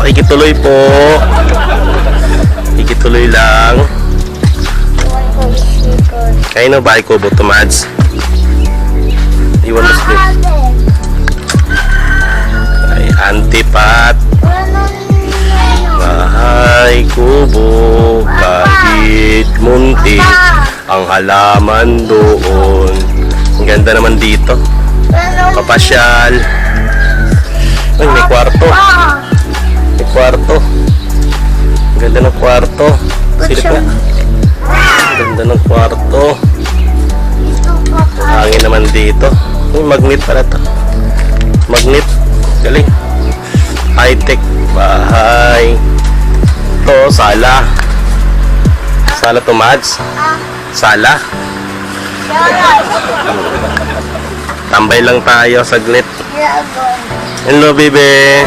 Ikituloy po. Ikituloy lang. Kayo no, bahay ko buto, Mads. Iwan mo sila. Ay, Antipat. Bahay kubo, kahit munti ang halaman doon. Ang ganda naman dito. Papasyal. Ay, may kwarto. May kwarto. Ang ganda ng kwarto. Silip na. Ang ganda ng kwarto. Hangin naman dito. May magnet pala to. Magnet. Galing. High-tech bahay. Ito, sala. Sala to, Mads. Sala. Tambay lang tayo saglit. Hello, bebe.